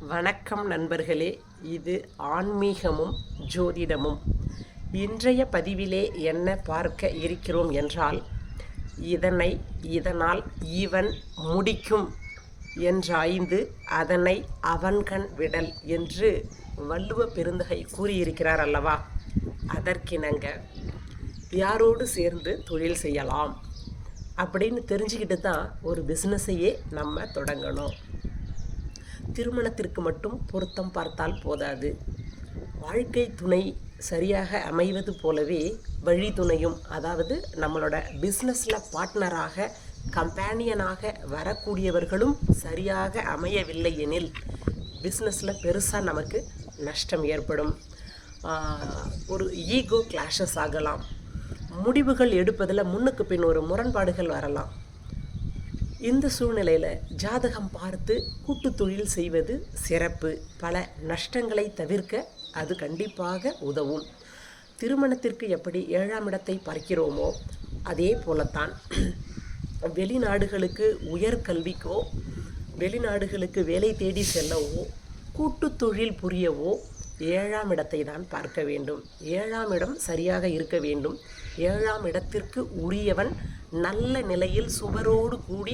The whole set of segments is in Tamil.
வணக்கம் நண்பர்களே, இது ஆன்மீகமும் ஜோதிடமும். இன்றைய பதிவிலே என்ன பார்க்க இருக்கிறோம் என்றால், இதனால் இவன் முடிக்கும் என்றாய்ந்து அதனை அவன்கண் விடல் என்று வள்ளுவ பெருந்தகை கூறியிருக்கிறார் அல்லவா. அதற்கிணங்க யாரோடு சேர்ந்து தொழில் செய்யலாம் அப்படின்னு தெரிஞ்சுக்கிட்டு தான் ஒரு பிஸ்னஸையே நம்ம தொடங்கணும். திருமணத்திற்கு மட்டும் பொருத்தம் பார்த்தால் போதாது. வாழ்க்கை துணை சரியாக அமைவது போலவே வழி துணையும், அதாவது நம்மளோட பிஸ்னஸில் பார்ட்னராக கம்பேனியனாக வரக்கூடியவர்களும் சரியாக அமையவில்லை எனில் பிஸ்னஸில் பெருசாக நமக்கு நஷ்டம் ஏற்படும். ஒரு ஈகோ கிளாஷஸ் ஆகலாம். முடிவுகள் எடுப்பதில் முன்னுக்கு பின் ஒரு முரண்பாடுகள் வரலாம். இந்த சூழ்நிலையில் ஜாதகம் பார்த்து கூட்டு தொழில் செய்வது சிறப்பு. பல நஷ்டங்களை தவிர்க்க அது கண்டிப்பாக உதவும். திருமணத்திற்கு எப்படி 7ஆம் இடத்தை பார்க்கிறோமோ அதே போலத்தான் வெளிநாடுகளுக்கு உயர்கல்விக்கோ, வெளிநாடுகளுக்கு வேலை தேடி செல்லவோ, கூட்டு தொழில் புரியவோ 7ஆம் இடத்தை தான் பார்க்க வேண்டும். 7ஆம் இடம் சரியாக இருக்க வேண்டும். 7ஆம் இடத்திற்கு உரியவன் நல்ல நிலையில் சுவரோடு கூடி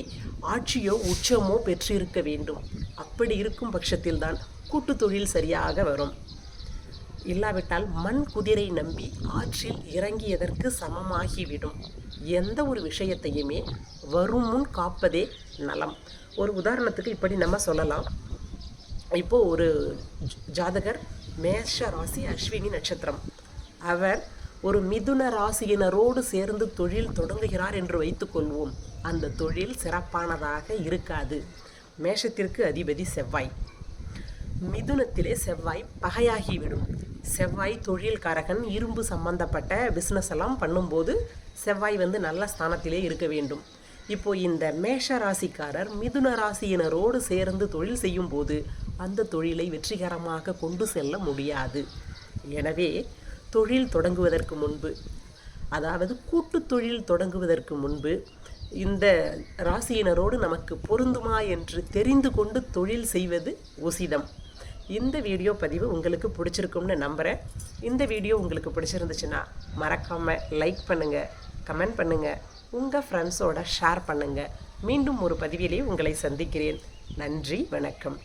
ஆட்சியோ உச்சமோ பெற்றிருக்க வேண்டும். அப்படி இருக்கும் பட்சத்தில்தான் கூட்டு தொழில் சரியாக வரும். இல்லாவிட்டால் மண் குதிரை நம்பி ஆற்றில் இறங்கியதற்கு சமமாகிவிடும். எந்த ஒரு விஷயத்தையுமே வரும் முன் காப்பதே நலம். ஒரு உதாரணத்துக்கு இப்படி நம்ம சொல்லலாம். இப்போது ஒரு ஜாதகர் மேஷ ராசி, அஸ்வினி நட்சத்திரம். அவர் ஒரு மிதுன ராசியினரோடு சேர்ந்து தொழில் தொடங்குகிறார் என்று வைத்துக்கொள்வோம். அந்த தொழில் சிறப்பானதாக இருக்காது. மேஷத்திற்கு அதிபதி செவ்வாய், மிதுனத்திலே செவ்வாய் பகையாகிவிடும். செவ்வாய் தொழில்காரகன். இரும்பு சம்பந்தப்பட்ட பிஸ்னஸ் எல்லாம் பண்ணும்போது செவ்வாய் நல்ல ஸ்தானத்திலே இருக்க வேண்டும். இப்போது இந்த மேஷ ராசிக்காரர் மிதுன ராசியினரோடு சேர்ந்து தொழில் செய்யும் போது அந்த தொழிலை வெற்றிகரமாக கொண்டு செல்ல முடியாது. எனவே தொழில் தொடங்குவதற்கு முன்பு, அதாவது கூட்டு தொழில் தொடங்குவதற்கு முன்பு இந்த ராசியினரோடு நமக்கு பொருந்துமா என்று தெரிந்து கொண்டு தொழில் செய்வது உசிதம். இந்த வீடியோ பதிவு உங்களுக்கு பிடிச்சிருக்கும்னு நம்புகிறேன். இந்த வீடியோ உங்களுக்கு பிடிச்சிருந்துச்சுன்னா மறக்காமல் லைக் பண்ணுங்கள், கமெண்ட் பண்ணுங்கள், உங்கள் ஃப்ரெண்ட்ஸோட ஷேர் பண்ணுங்கள். மீண்டும் ஒரு பதிவிலே உங்களை சந்திக்கிறேன். நன்றி, வணக்கம்.